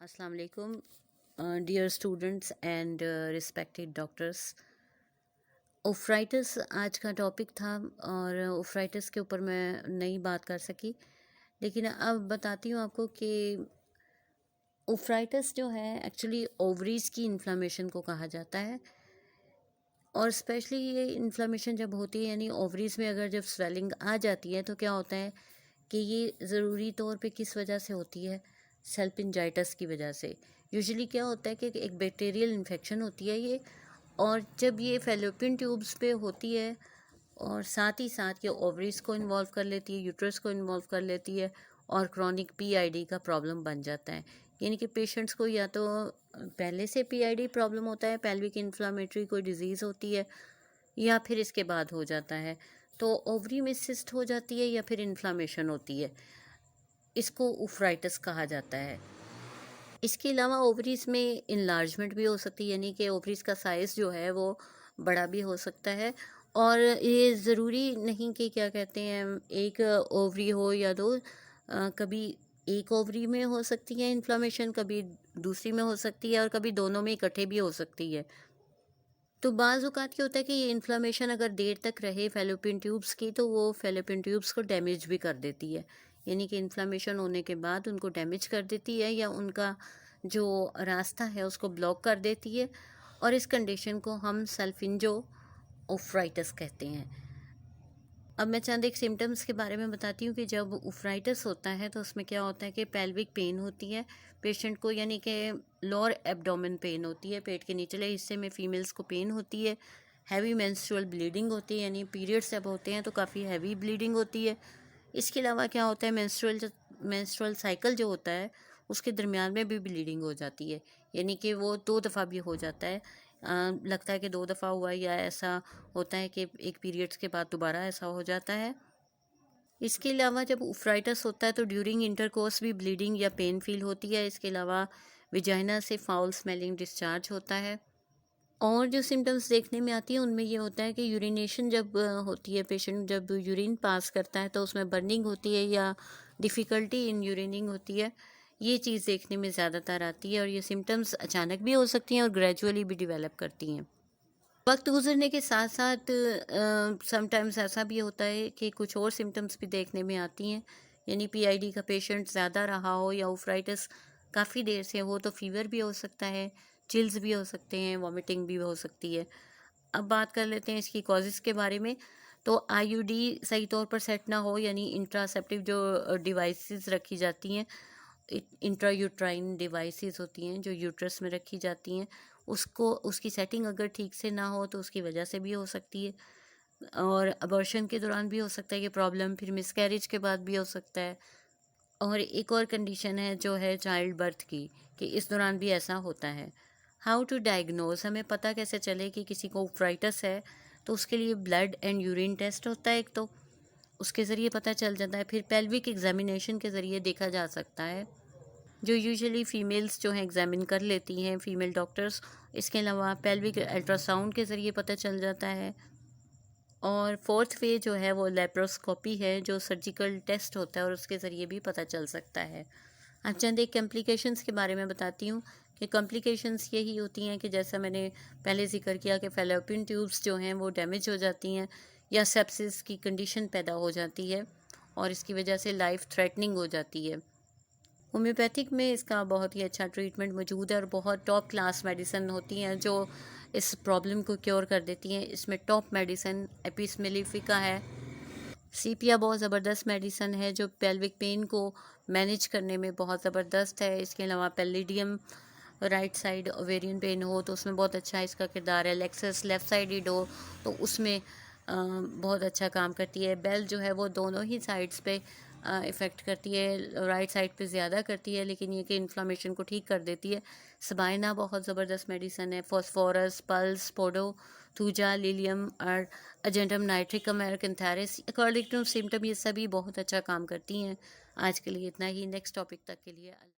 अस्सलाम वालेकुम dear students and respected doctors. ओफ्राइटिस आज का टॉपिक था और ओफ्राइटिस के ऊपर मैं नहीं बात कर सकी, लेकिन अब बताती हूँ आपको कि ओफ्राइटिस जो है एक्चुअली ओवरीज़ की इन्फ्लामेशन को कहा जाता है। और स्पेशली ये इन्फ्लामेशन जब होती है यानी ओवरीज़ में अगर जब स्वेलिंग आ जाती है तो क्या होता है कि ये ज़रूरी तौर पे किस वजह से होती है, सेल्पिंजाइटिस की वजह से। यूजुअली क्या होता है कि एक बैक्टीरियल इन्फेक्शन होती है ये, और जब ये फेलोपियन ट्यूब्स पे होती है और साथ ही साथ ये ओवरीज को इन्वॉल्व कर लेती है, यूट्रस को इन्वॉल्व कर लेती है और क्रॉनिक पीआईडी का प्रॉब्लम बन जाता है। यानी कि पेशेंट्स को या तो पहले से पीआईडी प्रॉब्लम होता है, पेल्विक इन्फ्लामेटरी कोई डिजीज़ होती है, या फिर इसके बाद हो जाता है तो ओवरी में सिस्ट हो जाती है या फिर इन्फ्लामेशन होती है। इसको उफ्राइटिस कहा जाता है। इसके अलावा ओवरीज में इनलार्जमेंट भी हो सकती है, यानी कि ओवरीज का साइज़ जो है वो बड़ा भी हो सकता है। और ये ज़रूरी नहीं कि क्या कहते हैं एक ओवरी हो या दो, कभी एक ओवरी में हो सकती है इन्फ्लामेशन, कभी दूसरी में हो सकती है और कभी दोनों में इकट्ठे भी हो सकती है। तो बाज़ औक़ात क्या होता है कि ये इन्फ्लेमेशन अगर देर तक रहे फेलोपियन ट्यूब्स की तो वो फेलोपियन ट्यूब्स को डैमेज भी कर देती है, यानी कि इन्फ्लेमेशन होने के बाद उनको डैमेज कर देती है या उनका जो रास्ता है उसको ब्लॉक कर देती है, और इस कंडीशन को हम सल्फिंजो ओफ्राइटिस कहते हैं। अब मैं चंद एक सिम्टम्स के बारे में बताती हूँ कि जब उफ्राइटिस होता है तो उसमें क्या होता है कि पेल्विक पेन होती है पेशेंट को, यानी कि लोअर एब्डोमेन पेन होती है, पेट के निचले हिस्से में फीमेल्स को पेन होती है। हैवी मेंस्ट्रुअल ब्लीडिंग होती है, यानी पीरियड्स जब होते हैं तो काफ़ी हैवी ब्लीडिंग होती है। इसके अलावा क्या होता है मेंस्ट्रुअल साइकिल जो होता है उसके दरमियान में भी ब्लीडिंग हो जाती है, यानी कि वो 2 दफ़ा भी हो जाता है। लगता है कि 2 दफ़ा हुआ है, या ऐसा होता है कि एक पीरियड्स के बाद दोबारा ऐसा हो जाता है। इसके अलावा जब उफ्राइटिस होता है तो ड्यूरिंग इंटरकोर्स भी ब्लीडिंग या पेन फील होती है। इसके अलावा विजाइना से फाउल स्मेलिंग डिस्चार्ज होता है। और जो सिम्टम्स देखने में आती है उनमें ये होता है कि यूरिनेशन जब होती है, पेशेंट जब यूरिन पास करता है तो उसमें बर्निंग होती है या डिफ़िकल्टी इन यूरिनिंग होती है। ये चीज़ देखने में ज़्यादातर आती है और ये सिम्टम्स अचानक भी हो सकती हैं और ग्रेजुअली भी डेवलप करती हैं। वक्त गुजरने के साथ साथ समटाइम्स ऐसा भी होता है कि कुछ और सिम्टम्स भी देखने में आती हैं, यानी पीआईडी का पेशेंट ज़्यादा रहा हो या उफ्राइटिस काफ़ी देर से हो तो फीवर भी हो सकता है, चिल्स भी हो सकते हैं, वॉमिटिंग भी हो सकती है। अब बात कर लेते हैं इसकी कॉजेज़ के बारे में। तो आईयूडी सही तौर पर सेट ना हो, यानी इंट्रासेप्टिव जो डिवाइसेस रखी जाती हैं, इंट्रायूट्राइन डिवाइसेस होती हैं जो यूट्रस में रखी जाती हैं, उसको उसकी सेटिंग अगर ठीक से ना हो तो उसकी वजह से भी हो सकती है। और अबॉर्शन के दौरान भी हो सकता है ये प्रॉब्लम, फिर मिसकैरेज के बाद भी हो सकता है। और एक और कंडीशन है जो है चाइल्ड बर्थ की, कि इस दौरान भी ऐसा होता है। हाउ टू डायग्नोज, हमें पता कैसे चले कि किसी को उफ्राइटिस है, तो उसके लिए ब्लड एंड यूरिन टेस्ट होता है एक, तो उसके ज़रिए पता चल जाता है। फिर पेल्विक एग्जामिनेशन के ज़रिए देखा जा सकता है, जो यूजुअली फ़ीमेल्स जो हैं एग्जामिन कर लेती हैं, फ़ीमेल डॉक्टर्स। इसके अलावा पेल्विक अल्ट्रासाउंड के ज़रिए पता चल जाता है। और फोर्थ वे जो है वो लेप्रोस्कोपी है, जो सर्जिकल टेस्ट होता है और उसके ज़रिए भी पता चल सकता है। अब चंद एक कॉम्प्लिकेशंस के बारे में बताती हूँ कि कॉम्प्लिकेशंस यही होती हैं कि जैसा मैंने पहले जिक्र किया कि फेलोपियन ट्यूब्स जो हैं वो डैमेज हो जाती हैं या सेप्सिस की कंडीशन पैदा हो जाती है और इसकी वजह से लाइफ थ्रेटनिंग हो जाती है। होम्योपैथिक में इसका बहुत ही अच्छा ट्रीटमेंट मौजूद है और बहुत टॉप क्लास मेडिसिन होती हैं जो इस प्रॉब्लम को क्योर कर देती हैं। इसमें टॉप मेडिसिन एपिस मेलिफिका है। सीपिया बहुत ज़बरदस्त मेडिसिन है जो पेल्विक पेन को मैनेज करने में बहुत ज़बरदस्त है। इसके अलावा पेलिडियम राइट साइड ओवेरियन पेन हो तो उसमें बहुत अच्छा इसका किरदार है। लेक्सस लेफ़्ट साइडेड हो तो उसमें बहुत अच्छा काम करती है। बेल जो है वो दोनों ही साइड्स पे इफ़ेक्ट करती है, राइट साइड पे ज़्यादा करती है, लेकिन ये कि इन्फ्लामेशन को ठीक कर देती है। सबाइना बहुत ज़बरदस्त मेडिसन है। फॉस्फोरस, पल्स, पोडो, थूजा, लिलियम और अजेंटम नाइट्रिकम, एरकंथेरिस, अकॉर्डिंग टू सिम्टम ये सभी बहुत अच्छा काम करती हैं। आज के लिए इतना ही, नेक्स्ट टॉपिक तक के लिए